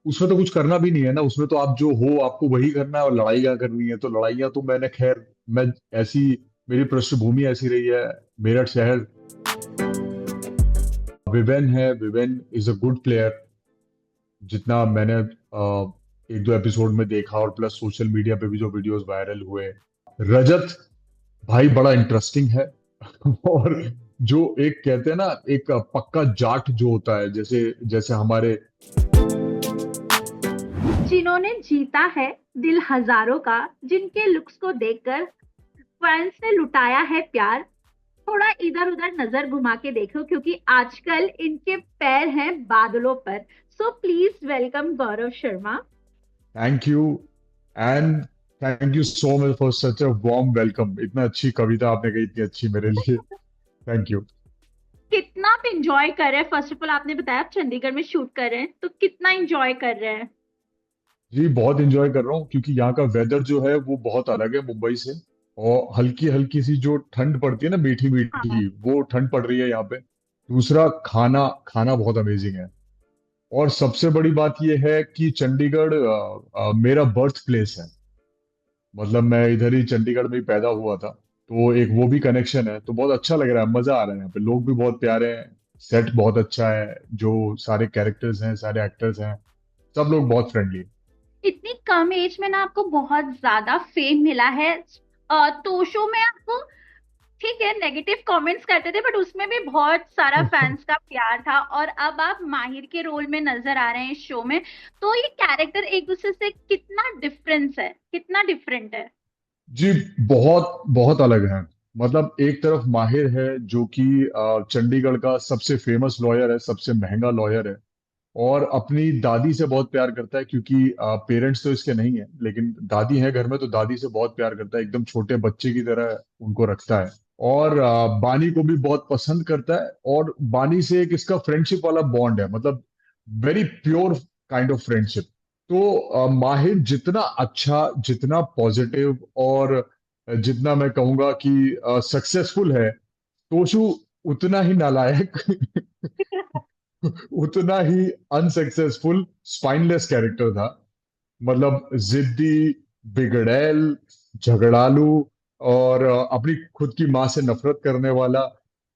उसमें तो कुछ करना भी नहीं है ना, उसमें तो आप जो हो आपको वही करना है, और लड़ाइयाँ करनी है तो लड़ाइयाँ तो मैंने खैर, मैं ऐसी, मेरी पृष्ठभूमि ऐसी रही है। मेरठ शहर, विवेन है, Viven is a good player. जितना मैंने एक दो एपिसोड में देखा, और प्लस सोशल मीडिया पे भी जो वीडियोस वायरल हुए, रजत भाई बड़ा इंटरेस्टिंग है। और जो एक कहते हैं ना, एक पक्का जाट जो होता है, जैसे जैसे हमारे। जिन्होंने जीता है दिल हजारों का, जिनके लुक्स को देखकर फैंस ने लुटाया है प्यार। थोड़ा इधर उधर नजर घुमा के देखो, क्योंकि आजकल इनके पैर हैं बादलों पर। So please welcome Gaurav Sharma. Thank you, and thank you so much for such a warm welcome. इतना अच्छी कविता आपने कही, इतनी अच्छी मेरे लिए। Thank you. कितना आप इंजॉय कर रहे हैं? फर्स्ट ऑफ ऑल आपने बताया आप चंडीगढ़ में शूट कर रहे हैं, तो कितना इंजॉय कर रहे हैं? जी बहुत इंजॉय कर रहा हूँ, क्योंकि यहाँ का वेदर जो है वो बहुत अलग है मुंबई से। और हल्की हल्की सी जो ठंड पड़ती है ना, मीठी हाँ। मीठी, वो ठंड पड़ रही है यहाँ पे। दूसरा, खाना खाना बहुत अमेजिंग है। और सबसे बड़ी बात यह है कि चंडीगढ़ मेरा बर्थ प्लेस है। मतलब मैं इधर ही चंडीगढ़ में ही पैदा हुआ था, तो एक वो भी कनेक्शन है। तो बहुत अच्छा लग रहा है, मजा आ रहा है यहाँ पे, लोग भी बहुत प्यारे हैं, सेट बहुत अच्छा है, जो सारे कैरेक्टर्स हैं, सारे एक्टर्स हैं, सब लोग बहुत फ्रेंडली। इतनी कम एज में ना आपको बहुत ज्यादा फेम मिला है। तोशो में आपको, ठीक है, नेगेटिव कमेंट्स करते थे, बट उसमें भी बहुत सारा फैंस का प्यार था, और अब आप माहिर के रोल में नजर आ रहे हैं इस शो में। तो ये कैरेक्टर एक दूसरे से कितना डिफरेंस है, कितना डिफरेंट है? जी बहुत बहुत अलग है। मतलब एक तरफ माहिर है, जो कि चंडीगढ़ का सबसे फेमस लॉयर है, सबसे महंगा लॉयर है, और अपनी दादी से बहुत प्यार करता है, क्योंकि पेरेंट्स तो इसके नहीं है, लेकिन दादी है घर में, तो दादी से बहुत प्यार करता है, एकदम छोटे बच्चे की तरह उनको रखता है। और बानी को भी बहुत पसंद करता है, और बानी से एक इसका फ्रेंडशिप वाला बॉन्ड है, मतलब very pure kind of friendship. तो माहिर जितना अच्छा, जितना पॉजिटिव, और जितना मैं कहूंगा कि सक्सेसफुल है, तोशु उतना ही नालायक, उतना ही अनसक्सेसफुल, स्पाइनलेस कैरेक्टर था। मतलब जिद्दी, बिगड़ैल, झगड़ालू, और अपनी खुद की माँ से नफरत करने वाला।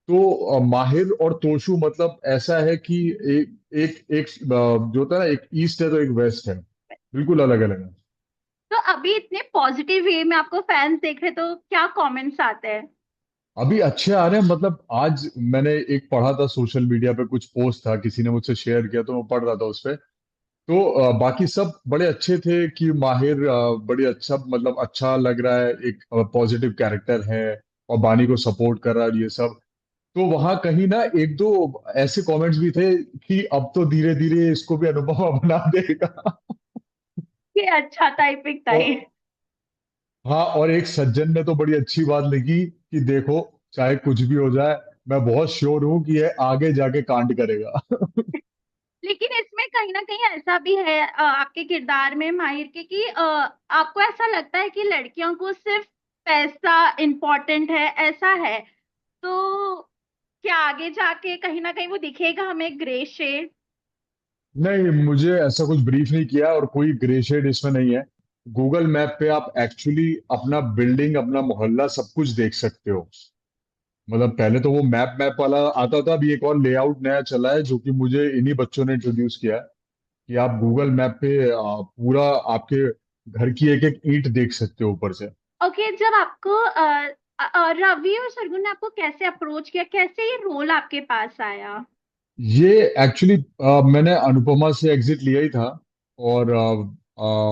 तो माहिर और तोशु मतलब ऐसा है कि एक एक एक जो होता है ना, एक ईस्ट है तो एक वेस्ट है, बिल्कुल अलग अलग है। तो अभी इतने पॉजिटिव वे में आपको फैंस देख रहे, तो क्या कमेंट्स आते हैं? अभी अच्छे आ रहे हैं। मतलब आज मैंने एक पढ़ा था सोशल मीडिया पे, कुछ पोस्ट था, किसी ने मुझसे शेयर किया, तो मैं पढ़ रहा था उस पे। तो बाकी सब बड़े अच्छे थे, कि माहिर बड़ी अच्छा, मतलब अच्छा लग रहा है, एक पॉजिटिव कैरेक्टर है, और बानी को सपोर्ट कर रहा है, ये सब। तो वहां कहीं ना एक दो ऐसे कमेंट्स भी थे कि अब तो धीरे धीरे इसको भी अनुपमा बना देगा। ये अच्छा टाइपिंग था और ये। हाँ, और एक सज्जन ने तो बड़ी अच्छी बात लिखी कि देखो, चाहे कुछ भी हो जाए, मैं बहुत श्योर हूं कि ये आगे जाके कांड करेगा। लेकिन इसमें कहीं ना कहीं ऐसा भी है आपके किरदार में माहिर के, कि आपको ऐसा लगता है कि लड़कियों को सिर्फ पैसा इम्पोर्टेंट है, ऐसा है? तो क्या आगे जाके कहीं ना कहीं वो दिखेगा हमें ग्रे शेड? नहीं, मुझे ऐसा कुछ ब्रीफ नहीं किया, और कोई ग्रे शेड इसमें नहीं है। गूगल मैप पे आप एक्चुअली अपना बिल्डिंग, अपना मोहल्ला, सब कुछ देख सकते हो। मतलब पहले तो वो मैप मैप वाला आता था, अभी एक और लेआउट नया चला है, जो कि मुझे इन्हीं बच्चों ने इंट्रोड्यूस किया है, कि आप गूगल मैप पे पूरा आपके घर की एक एक ईंट देख सकते हो ऊपर से। ओके, जब आपको रवि और सरगुन ने आपको कैसे अप्रोच किया, कैसे ये रोल आपके पास आया? ये एक्चुअली मैंने अनुपमा से एग्जिट लिया ही था, और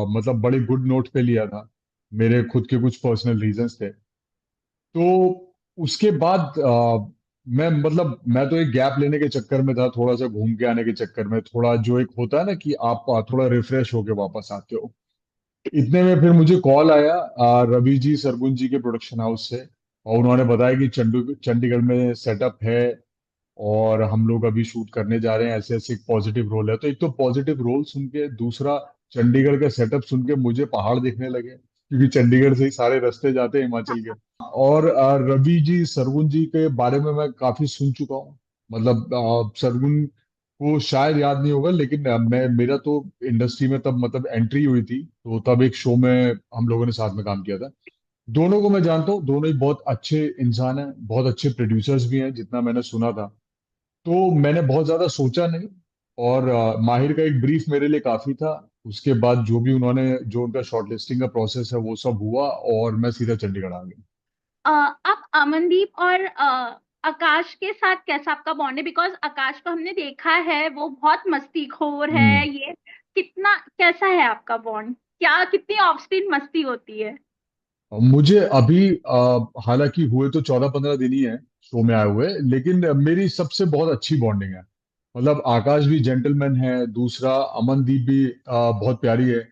मतलब बड़े गुड नोट पे लिया था। मेरे खुद के कुछ पर्सनल रीजंस थे। तो उसके बाद मैं, मतलब मैं तो एक गैप लेने के चक्कर में था, थोड़ा सा घूम के आने के चक्कर में, थोड़ा जो एक होता है ना कि आप थोड़ा रिफ्रेश होके वापस आते हो। इतने में फिर मुझे कॉल आया रवि जी, सरगुन जी के प्रोडक्शन हाउस से, और उन्होंने बताया कि चंडीगढ़ में सेटअप है, और हम लोग अभी शूट करने जा रहे हैं, ऐसे ऐसे एक पॉजिटिव रोल है। तो एक तो पॉजिटिव रोल सुन के, दूसरा चंडीगढ़ का सेटअप सुन के मुझे पहाड़ दिखने लगे, क्योंकि चंडीगढ़ से ही सारे रास्ते जाते हैं हिमाचल के। और रवि जी, सरगुन जी के बारे में मैं काफी सुन चुका हूँ। मतलब सरगुन को शायद याद नहीं होगा, लेकिन मैं मेरा तो इंडस्ट्री में तब मतलब एंट्री हुई थी, तो तब एक शो में हम लोगों ने साथ में काम किया था। दोनों को मैं जानता हूँ, दोनों ही बहुत अच्छे इंसान हैं, बहुत अच्छे प्रोड्यूसर्स भी हैं जितना मैंने सुना था। तो मैंने बहुत ज्यादा सोचा नहीं, और माहिर का एक ब्रीफ मेरे लिए काफी था। उसके बाद जो भी उन्होंने, जो उनका शॉर्टलिस्टिंग का प्रोसेस है वो सब हुआ, और मैं सीधा चंडीगढ़ आ गया। आप अमनदीप और आकाश के साथ कैसा आपका बॉन्ड है? बिकॉज आकाश को हमने देखा है, वो बहुत मस्तीखोर है। हम्म। ये कितना कैसा है आपका बॉन्ड? क्या कितनी ऑफ स्क्रीन मस्ती होती है? मुझे अभी हालांकि हुए तो 14-15 दिन ही है शो में आए हुए, लेकिन मेरी सबसे बहुत अच्छी बॉन्डिंग है। मतलब आकाश भी जेंटलमैन है, दूसरा अमनदीप भी बहुत प्यारी है,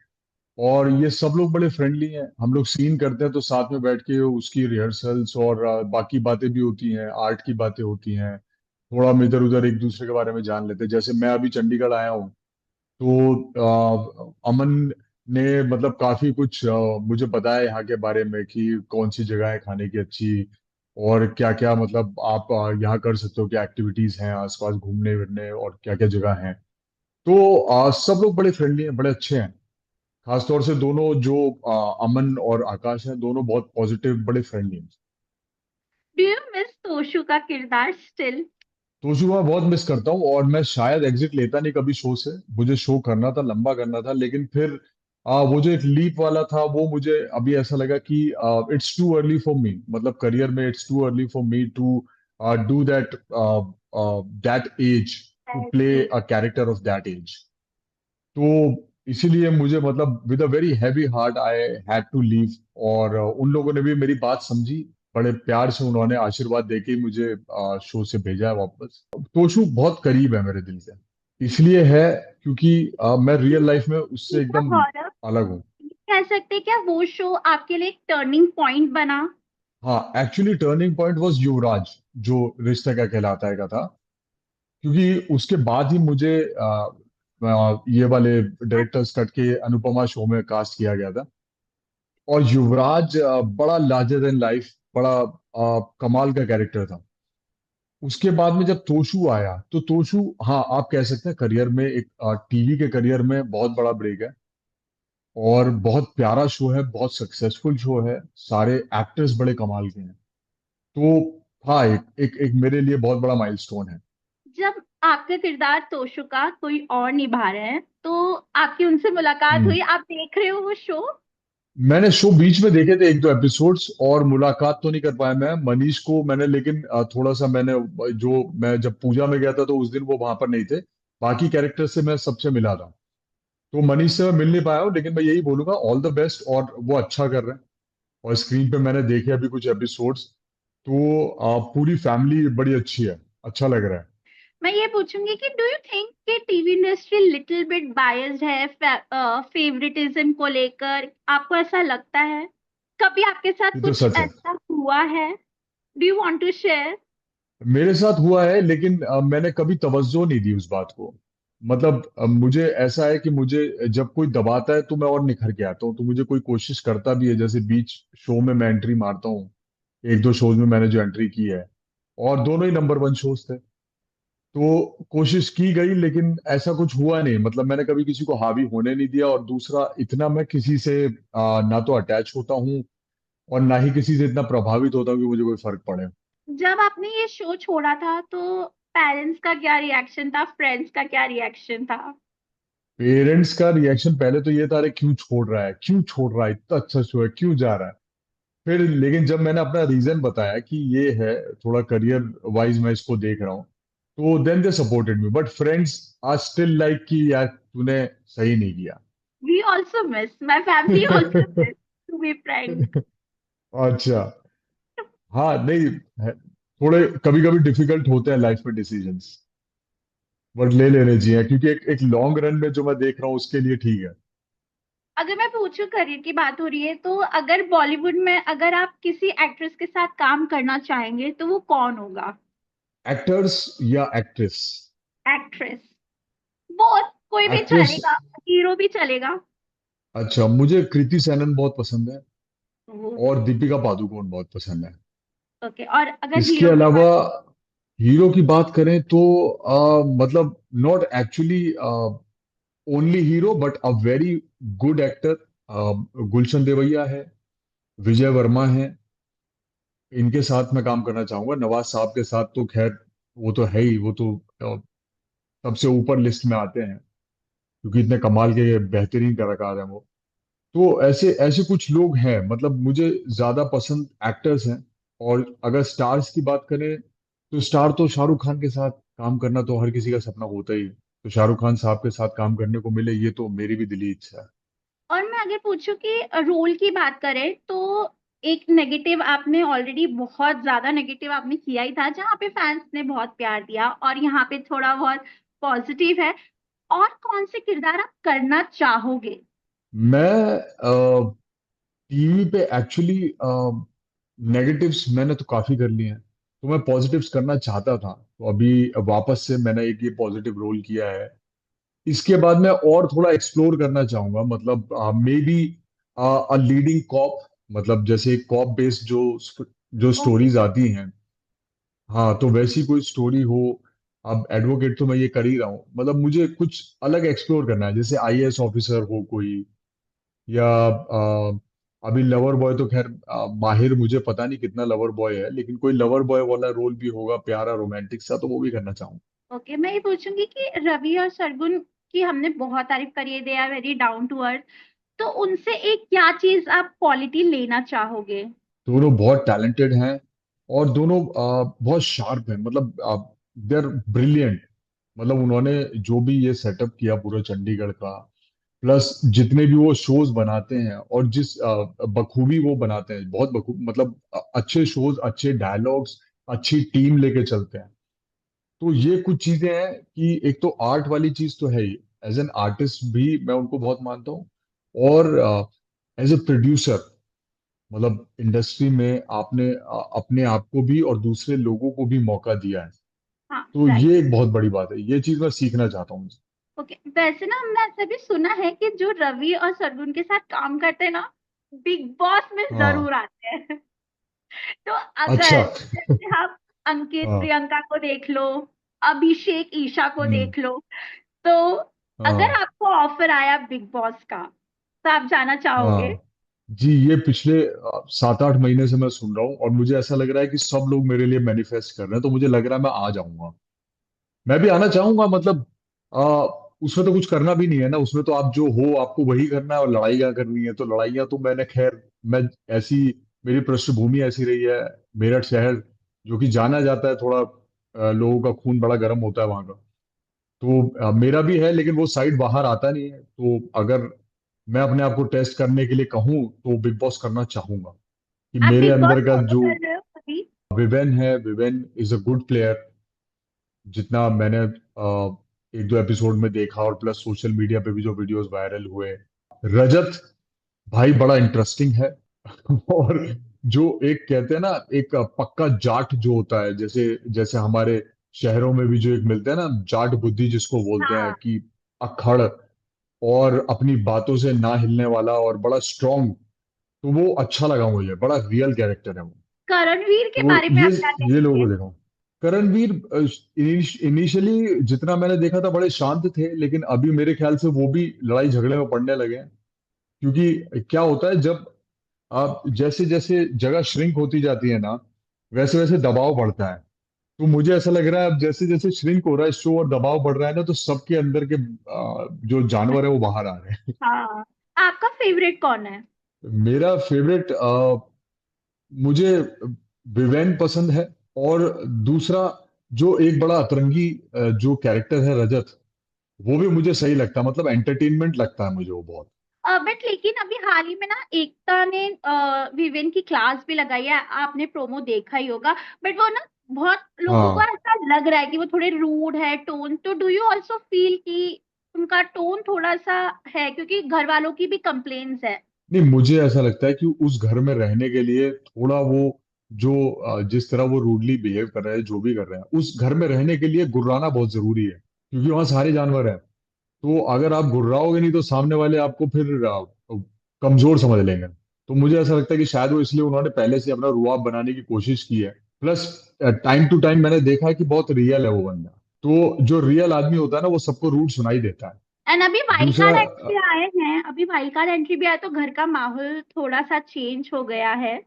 और ये सब लोग बड़े फ्रेंडली हैं। हम लोग सीन करते हैं तो साथ में बैठ के उसकी रिहर्सल्स और बाकी बातें भी होती हैं, आर्ट की बातें होती हैं। थोड़ा हम इधर उधर एक दूसरे के बारे में जान लेते हैं। जैसे मैं अभी चंडीगढ़ आया हूँ, तो अमन ने मतलब काफी कुछ मुझे बताया यहाँ के बारे में, कि कौन सी जगह है खाने की अच्छी, और क्या क्या मतलब आप यहाँ कर सकते हो, क्या एक्टिविटीज हैं आसपास घूमने फिरने, और क्या क्या जगह हैं। तो सब लोग बड़े फ्रेंडली हैं, बड़े अच्छे हैं। खासतौर से दोनों जो अमन और आकाश हैं, दोनों बहुत पॉजिटिव, बड़े फ्रेंडली हैं। डू यू मिस तोशु का किरदार स्टिल? तो जो मैं बहुत मिस करता हूँ, और मैं शायद एग्जिट लेता नहीं कभी शो से। मुझे शो करना था, लंबा करना था, लेकिन फिर वो जो एक लीप वाला था, वो मुझे अभी ऐसा लगा कि it's too early for me, मतलब करियर में it's too early for me to do that that age, to play a character of that age. तो इसीलिए मुझे मतलब with a very heavy heart I had to leave. और उन लोगों ने भी मेरी बात समझी, बड़े प्यार से उन्होंने आशीर्वाद देके ही मुझे शो से भेजा है वापस। तोशु बहुत करीब है मेरे दिल से, इसलिए है क्योंकि मैं रियल लाइफ में उससे एकदम गौरव, अलग हूँ। कह सकते हैं क्या वो शो आपके लिए एक टर्निंग पॉइंट बना? हाँ, एक्चुअली टर्निंग पॉइंट वाज युवराज, जो रिश्ता क्या कहलाता है का था। क्योंकि उसके बाद ही मुझे ये वाले डायरेक्टर्स कट के अनुपमा शो में कास्ट किया गया था। और युवराज बड़ा लार्जर देन लाइफ, बड़ा कमाल का कैरेक्टर था। उसके बाद में जब तोशु आया, तो तोशु, हाँ आप कह सकते हैं करियर में एक, टीवी के करियर में बहुत बड़ा ब्रेक है, और बहुत प्यारा शो है, बहुत सक्सेसफुल शो है, सारे एक्टर्स बड़े कमाल के हैं। तो हाँ, एक मेरे लिए बहुत बड़ा माइलस्टोन है। जब आपका किरदार तोशु का कोई और निभा रहे हैं, तो आपकी उनसे मुलाकात हम्म। हुई? आप देख रहे हो वो शो? मैंने शो बीच में देखे थे एक दो एपिसोड्स, और मुलाकात तो नहीं कर पाया मैं मनीष को मैंने, लेकिन थोड़ा सा मैंने, जो मैं जब पूजा में गया था तो उस दिन वो वहां पर नहीं थे। बाकी कैरेक्टर से मैं सबसे मिला था। तो मनीष से मैं मिल नहीं पाया हूँ, लेकिन मैं यही बोलूंगा ऑल द बेस्ट, और वो अच्छा कर रहे हैं। और स्क्रीन पे मैंने देखे अभी कुछ एपिसोड्स, तो पूरी फैमिली बड़ी अच्छी है, अच्छा लग रहा है। मैं ये पूछूंगी कि डू यू थिंक कि TV industry little bit biased है फेवरेटिज्म को लेकर? आपको ऐसा लगता है? कभी आपके साथ ये तो कुछ सच है। ऐसा हुआ है? Do you want to share? मेरे साथ हुआ है, लेकिन मैंने कभी तवज्जो नहीं दी उस बात को। मतलब मुझे ऐसा है कि मुझे जब कोई दबाता है तो मैं और निखर के आता हूँ, तो मुझे कोई कोशिश करता भी है, जैसे बीच शो में मैं एंट्री मारता हूँ, एक दो शोज में मैंने जो एंट्री की है, और दोनों ही नंबर 1 शोज थे। तो कोशिश की गई, लेकिन ऐसा कुछ हुआ नहीं। मतलब मैंने कभी किसी को हावी होने नहीं दिया, और दूसरा इतना मैं किसी से ना तो अटैच होता हूँ, और ना ही किसी से इतना प्रभावित होता हूँ कि मुझे कोई फर्क पड़े। जब आपने ये शो छोड़ा था, तो पेरेंट्स का क्या रिएक्शन था? फ्रेंड्स का क्या रिएक्शन था? पेरेंट्स का रिएक्शन पहले तो ये था, अरे क्यों छोड़ रहा है, क्यों छोड़ रहा है, इतना अच्छा शो है, क्यों जा रहा है। फिर लेकिन जब मैंने अपना रीजन बताया कि ये है, थोड़ा करियर वाइज मैं इसको देख रहा हूँ, तो then they supported me. But friends are still like कि यार तूने सही नहीं किया। We also miss, my family also miss, to be frank. अच्छा। हाँ नहीं है, थोड़े कभी कभी डिफिकल्ट होते हैं लाइफ में डिसीजंस, बट ले लेने चाहिए, क्योंकि एक लॉन्ग रन में जो मैं देख रहा हूँ उसके लिए ठीक है। अगर मैं पूछूं, करियर की बात हो रही है, तो अगर बॉलीवुड में अगर आप किसी एक्ट्रेस के साथ काम करना चाहेंगे, तो वो कौन होगा? एक्टर्स या एक्ट्रेस? एक्ट्रेस, बहुत कोई भी एक्ट्रेस, चलेगा, हीरो भी चलेगा। अच्छा मुझे कृति सेनन बहुत पसंद है, और दीपिका पादुकोण बहुत पसंद है। ओके, और अगर इसके हीरो की अलावा बात? हीरो की बात करें तो मतलब not actually only hero but a very good actor. Gulshan Devaiah है, विजय वर्मा है, इनके साथ मैं काम करना चाहूंगा। नवाज साहब के साथ तो खैर वो तो है ही, वो तो सबसे ऊपर लिस्ट में आते हैं, क्योंकि इतने कमाल के बेहतरीन कलाकार हैं वो। तो ऐसे ऐसे कुछ लोग हैं, मतलब मुझे ज्यादा पसंद एक्टर्स हैं। और अगर स्टार्स की बात करें तो स्टार तो शाहरुख खान के साथ काम करना तो हर किसी का सपना होता ही है। तो शाहरुख खान साहब के साथ काम करने को मिले, ये तो मेरी भी दिली इच्छा है। और मैं अगर पूछूं कि रोल की बात करें तो एक नेगेटिव आपने ऑलरेडी बहुत ज्यादा नेगेटिव आपने किया ही था, जहाँ पे फैंस ने बहुत प्यार दिया, और यहाँ पे थोड़ा बहुत पॉजिटिव है। और कौन से किरदार आप करना चाहोगे? मैं टीवी पे एक्चुअली नेगेटिव्स मैंने तो काफी कर लिए हैं, तो मैं पॉजिटिव्स करना चाहता था। तो अभी वापस से मैंने एक ये पॉजिटिव रोल किया है। इसके बाद मैं और थोड़ा एक्सप्लोर करना चाहूंगा, मतलब maybe a leading cop, मतलब जैसे कॉप बेस्ड जो ओके। स्टोरीज आती हैं। हाँ, तो वैसी कोई स्टोरी हो। अब एडवोकेट तो मैं ये कर ही रहा हूँ, मतलब मुझे कुछ अलग एक्सप्लोर करना है, जैसे आईएएस ऑफिसर हो कोई, या अभी लवर बॉय तो खैर माहिर मुझे पता नहीं कितना लवर बॉय है, लेकिन कोई लवर बॉय वाला रोल भी होगा प्यारा रोमांटिक सा, तो वो भी करना चाहूंगा। ओके, मैं ये पूछूंगी कि रवि और सरगुन की हमने बहुत तारीफ करी है, they are very down to earth. तो उनसे एक क्या चीज आप क्वालिटी लेना चाहोगे? दोनों बहुत टैलेंटेड हैं, और दोनों बहुत शार्प हैं, मतलब दे आर ब्रिलियंट। मतलब उन्होंने जो भी ये सेटअप किया पूरा चंडीगढ़ का, प्लस जितने भी वो शोज बनाते हैं, और जिस बखूबी वो बनाते हैं, बहुत बखूब, मतलब अच्छे शोज, अच्छे डायलॉग्स, अच्छी टीम लेके चलते हैं। तो ये कुछ चीजें हैं कि एक तो आर्ट वाली चीज तो है ही, एज एन आर्टिस्ट भी मैं उनको बहुत मानता हूँ। और एज ए प्रोड्यूसर, मतलब इंडस्ट्री में आपने अपने आप को भी और दूसरे लोगों को भी मौका दिया है। हाँ, तो राइट। ये एक बहुत बड़ी बात है, ये चीज मैं सीखना चाहता हूँ। ओके, वैसे ना हमने ऐसा भी सुना है कि जो रवि और सरगुन के साथ काम करते हैं ना, बिग बॉस में हाँ। जरूर आते हैं। तो अच्छा। अगर जैसे आप अंकित हाँ। प्रियंका को देख लो, अभिषेक ईशा को हम्म। देख लो, तो अगर हाँ। आपको ऑफर आया बिग बॉस का, तो आप जाना चाहोगे? हाँ जी, ये पिछले 7-8 महीने से मैं सुन रहा हूँ, और मुझे ऐसा लग रहा है कि सब लोग मेरे लिए मैनिफेस्ट कर रहे हैं, तो मुझे लग रहा है मैं आ जाऊंगा। मैं भी आना चाहूंगा, मतलब आ, उसमें तो कुछ करना भी नहीं है ना, उसमें तो आप जो हो आपको वही करना है, और लड़ाइयाँ करनी है तो लड़ाइयाँ तो मैंने खैर, मैं ऐसी, मेरी पृष्ठभूमि ऐसी रही है। मेरठ शहर जो कि जाना जाता है थोड़ा, लोगों का खून बड़ा गर्म होता है वहां का। तो मेरा भी है, लेकिन वो साइड बाहर आता नहीं है। तो अगर मैं अपने आप को टेस्ट करने के लिए कहूँ तो बिग बॉस करना चाहूंगा, कि आप मेरे बिग बॉस अंदर का फॉलो जो कर रहे हो अभी? विवेन है, Viven is a good player. जितना मैंने एक दो एपिसोड में देखा, और प्लस सोशल मीडिया पे भी जो वीडियोस वायरल हुए, रजत भाई बड़ा इंटरेस्टिंग है। और जो एक कहते हैं ना, एक पक्का जाट जो होता है, जैसे जैसे हमारे शहरों में भी जो एक मिलते हैं ना, जाट बुद्धि जिसको बोलते हैं, हाँ। कि अक्खड़ और अपनी बातों से ना हिलने वाला और बड़ा स्ट्रांग। तो वो अच्छा लगा मुझे, बड़ा रियल कैरेक्टर है वो। करणवीर के तो बारे में आप क्या ये लोगों कहेंगे? को देखा हूं। करणवीर इनिशियली जितना मैंने देखा था बड़े शांत थे, लेकिन अभी मेरे ख्याल से वो भी लड़ाई झगड़े में पड़ने लगे हैं। क्योंकि क्या होता है, जब आप जैसे जैसे जगह श्रिंक होती जाती है ना, वैसे वैसे दबाव बढ़ता है। तो मुझे ऐसा लग रहा है, अब जैसे जैसे श्रिंक हो रहा है शो और दबाव बढ़ रहा है ना, तो सबके अंदर के जो जानवर है वो बाहर आ रहे हैं। हाँ, आपका फेवरेट कौन है? मेरा फेवरेट, मुझे विवेन पसंद है। और दूसरा, जो एक बड़ा अतरंगी जो कैरेक्टर है रजत, वो भी मुझे सही लगता है, मतलब एंटरटेनमेंट लगता है मुझे वो बहुत। बट लेकिन अभी हाल ही में ना एकता ने विवेन की क्लास भी लगाई है, आपने प्रोमो देखा ही होगा। बट वो ना बहुत लोगों को हाँ। ऐसा लग रहा है कि वो थोड़े रूड है टोन, तो डू यू ऑल्सो फील कि उनका टोन थोड़ा सा है, क्योंकि घर वालों की भी कंप्लेन्स है? नहीं, मुझे ऐसा लगता है कि उस घर में रहने के लिए थोड़ा वो, जो जिस तरह वो रूडली बिहेव कर रहे हैं, जो भी कर रहे हैं, उस घर में रहने के लिए गुर्राना बहुत जरूरी है, क्योंकि वहां सारे जानवर हैं। तो अगर आप गुर्राओगे नहीं तो सामने वाले आपको फिर कमजोर समझ लेंगे। तो मुझे ऐसा लगता है कि शायद वो इसलिए उन्होंने पहले से अपना रुआब बनाने की कोशिश की है। प्लस टाइम टू टाइम मैंने देखा है कि बहुत रियल है वो बंदा। तो जो रियल आदमी होता है ना, वो सबको रूट सुनाई देता है। एंड अभी वाइल्ड दूसरा कार्ड एंट्री आए हैं, अभी वाइल्ड कार्ड एंट्री भी आया तो घर का माहौल थोड़ा सा चेंज हो गया है।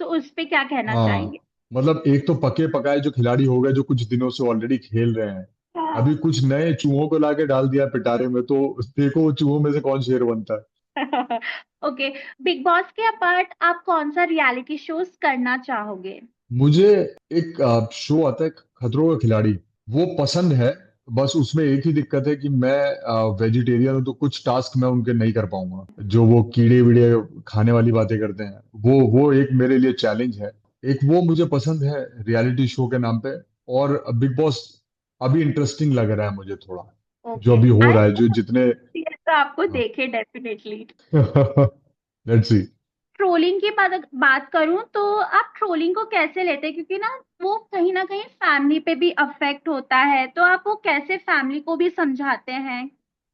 तो उस पे क्या कहना हाँ, चाहेंगे? मतलब एक तो पके पकाए जो खिलाड़ी हो गए जो कुछ दिनों से ऑलरेडी खेल रहे हैं, अभी कुछ नए चूहों को लाके डाल दिया पिटारे में, तो देखो वो चूहों में से कौन शेर बनता है। ओके, बिग बॉस के अपार्ट आप कौन सा रियलिटी शोज करना चाहोगे? मुझे एक शो आता है खतरों का खिलाड़ी, वो पसंद है। बस उसमें एक ही दिक्कत है कि मैं वेजिटेरियन हूँ, तो कुछ टास्क मैं उनके नहीं कर पाऊंगा, जो वो कीड़े वीड़े खाने वाली बातें करते हैं, वो एक मेरे लिए चैलेंज है। एक वो मुझे पसंद है रियलिटी शो के नाम पे। और बिग बॉस अभी इंटरेस्टिंग लग रहा है मुझे थोड़ा, जो ओके, अभी हो आई रहा है, जो जितने तो आपको देखे डेफिनेटली। Let's see. ट्रोलिंग की बात करूं तो आप ट्रोलिंग को कैसे लेते हैं, क्योंकि ना वो कहीं ना कहीं फैमिली पे भी अफेक्ट होता है, तो आप वो कैसे फैमिली को भी समझाते हैं,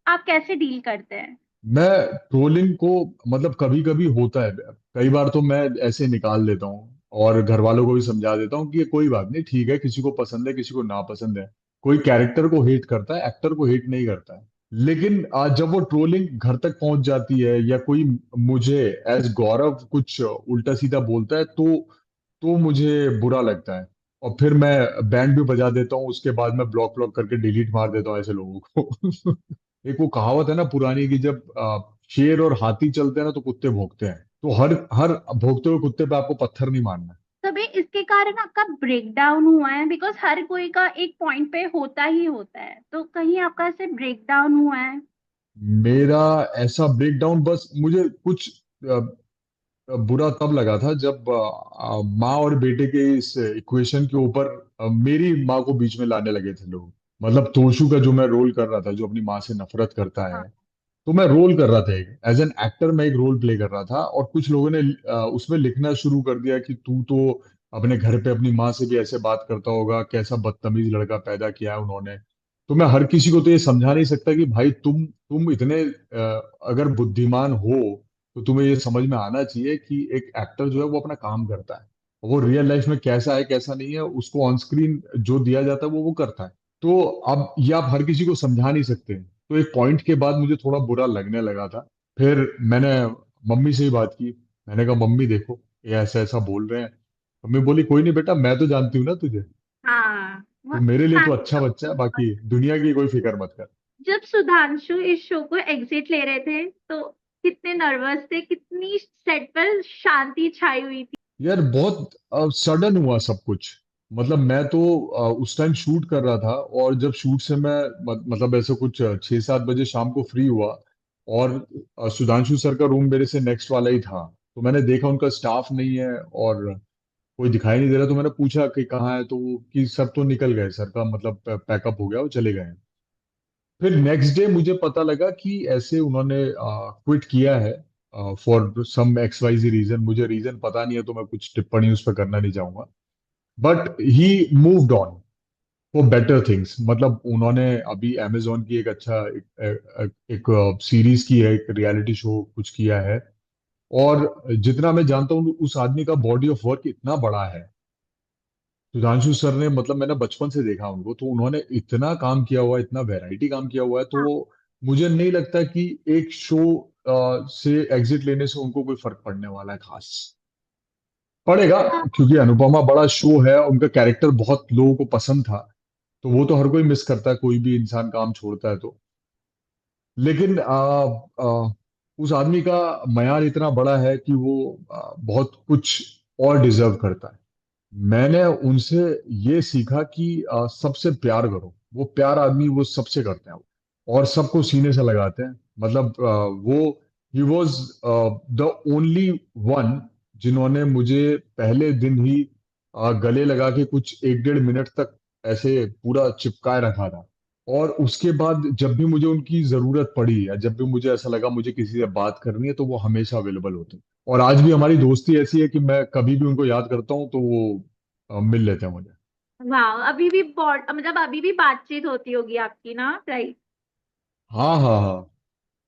आप कैसे डील करते हैं? मैं ट्रोलिंग को, मतलब कभी कभी होता है, कई बार तो मैं ऐसे निकाल देता हूँ और घर वालों को भी समझा देता हूँ कि ये कोई बात नहीं, ठीक है, किसी को पसंद है किसी को ना पसंद है। कोई कैरेक्टर को हेट करता है, एक्टर को हेट नहीं करता है। लेकिन आज जब वो ट्रोलिंग घर तक पहुंच जाती है, या कोई मुझे एज गौरव कुछ उल्टा सीधा बोलता है, तो मुझे बुरा लगता है। और फिर मैं बैंड भी बजा देता हूँ, उसके बाद मैं ब्लॉक ब्लॉक करके डिलीट मार देता हूँ ऐसे लोगों को। एक वो कहावत है ना पुरानी, कि जब शेर और हाथी चलते हैं ना, तो कुत्ते भौंकते हैं। तो हर हर भौंकते हुए कुत्ते पे आपको पत्थर नहीं मारना है। तभी इसके कारण आपका ब्रेक डाउन हुआ है, बिकॉज हर कोई का एक पॉइंट पे होता ही होता है, तो कहीं आपका ऐसे ब्रेक डाउन हुआ है? मेरा ऐसा ब्रेकडाउन, बस मुझे कुछ बुरा तब लगा था जब माँ और बेटे के इस इक्वेशन के ऊपर मेरी माँ को बीच में लाने लगे थे लोग। मतलब तोशु का जो मैं रोल कर रहा था, जो अपनी माँ से नफरत करता हाँ। है, तो मैं रोल कर रहा था, एक एज एन एक्टर मैं एक रोल प्ले कर रहा था, और कुछ लोगों ने उसमें लिखना शुरू कर दिया कि तू तो अपने घर पे अपनी माँ से भी ऐसे बात करता होगा, कैसा बदतमीज लड़का पैदा किया है उन्होंने। तो मैं हर किसी को तो ये समझा नहीं सकता कि भाई तुम इतने अगर बुद्धिमान हो, तो तुम्हें ये समझ में आना चाहिए कि एक एक्टर जो है वो अपना काम करता है, वो रियल लाइफ में कैसा है कैसा नहीं है, उसको ऑन स्क्रीन जो दिया जाता है वो करता है। तो अब ये आप हर किसी को समझा नहीं सकते। तो एक पॉइंट के बाद मुझे थोड़ा बुरा लगने लगा था। फिर मैंने मम्मी से ही बात की। मैंने कहा मम्मी देखो, ये ऐसा ऐसा बोल रहे हैं। मम्मी बोली कोई नहीं बेटा, मैं तो जानती हूँ ना तुझे, हाँ, तो मेरे लिए तो फैमिली अच्छा बच्चा है, बाकी दुनिया की कोई फिक्र मत कर। जब सुधांशु इस शो को एग्जिट ले रहे थे तो कितने नर्वस थे, कितनी सेट पर शांति छाई हुई थी। यार बहुत सडन हुआ सब कुछ। मतलब मैं तो उस टाइम शूट कर रहा था, और जब शूट से मैं मतलब ऐसे कुछ 6-7 बजे शाम को फ्री हुआ, और सुधांशु सर का रूम मेरे से नेक्स्ट वाला ही था, तो मैंने देखा उनका स्टाफ नहीं है और कोई दिखाई नहीं दे रहा। तो मैंने पूछा कि कहाँ है, तो कि सर तो निकल गए, सर का मतलब पैकअप हो गया, वो चले गए हैं। फिर नेक्स्ट डे मुझे पता लगा कि ऐसे उन्होंने क्विट किया है for some X Y Z reason. मुझे रीजन पता नहीं है, तो मैं कुछ टिप्पणी उस पर करना नहीं चाहूंगा। But he moved on for better things. मतलब उन्होंने अभी अमेजोन की एक अच्छा एक सीरीज की है, एक रियलिटी शो कुछ किया है। और जितना मैं जानता हूँ, उस आदमी का बॉडी ऑफ वर्क इतना बड़ा है। सुधांशु सर ने, मतलब मैंने बचपन से देखा उनको, तो उन्होंने इतना काम किया हुआ है, इतना वैरायटी काम किया हुआ है, तो मुझे नहीं लगता कि एक शो से एग्जिट लेने से उनको कोई फर्क पड़ने वाला है खास। पड़ेगा, हाँ। क्योंकि अनुपमा बड़ा शो है, उनका कैरेक्टर बहुत लोगों को पसंद था। तो वो तो हर कोई मिस करता है, कोई भी इंसान काम छोड़ता है तो। लेकिन उस आदमी का मयार इतना बड़ा है कि वो बहुत कुछ और डिजर्व करता है। मैंने उनसे ये सीखा कि सबसे प्यार करो। वो प्यार आदमी वो सबसे करते हैं, और सबको सीने से लगाते हैं। मतलब वो he was the only one जिन्होंने मुझे पहले दिन ही गले लगा के कुछ 1-1.5 मिनट तक ऐसे पूरा चिपकाए रखा था। और उसके बाद जब भी मुझे उनकी जरूरत पड़ी, या जब भी मुझे ऐसा लगा मुझे किसी से बात करनी है, तो वो हमेशा अवेलेबल होते हैं। और आज भी हमारी दोस्ती ऐसी है कि मैं कभी भी उनको याद करता हूँ तो वो मिल लेते हैं मुझे। वाह, अभी भी मतलब अभी भी बातचीत होती होगी आपकी ना, राइट? हाँ हाँ हाँ,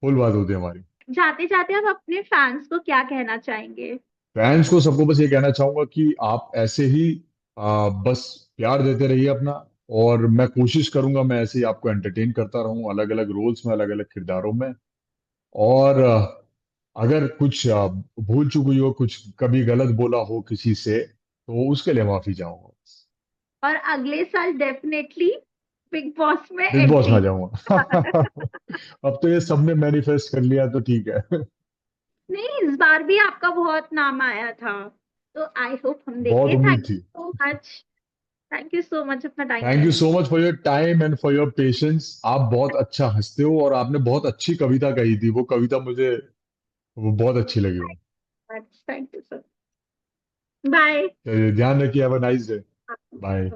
फुल बात होती है हमारी। जाते जाते आप अपने फैंस को क्या कहना चाहेंगे? फैंस को सबको बस ये कहना चाहूंगा कि आप ऐसे ही बस प्यार देते रहिए अपना। और मैं कोशिश करूंगा मैं ऐसे ही आपको एंटरटेन करता रहूं, अलग अलग रोल्स में, अलग अलग किरदारों में। और अगर कुछ भूल चूक हुई हो, कुछ कभी गलत बोला हो किसी से, तो उसके लिए माफी चाहूंगा। और अगले साल डेफिनेटली बिग बॉस में बिग बॉस में आ एंट्री। जाऊंगा। अब तो ये सबने मैनिफेस्ट कर लिया तो ठीक है। नहीं, इस बार भी आपका बहुत नाम आया था, तो आई होप हम बहुत देखें। उम्मीद थैंक थी। You so much. Thank you so much अपना टाइम थैंक यू देने के so much for your time and for your patience. आप बहुत अच्छा हंसते हो, और आपने बहुत अच्छी कविता कही थी, वो कविता मुझे वो बहुत अच्छी लगी वो। लिए। Thank you sir. बाय। ध्यान रखिए, have a nice day. Bye.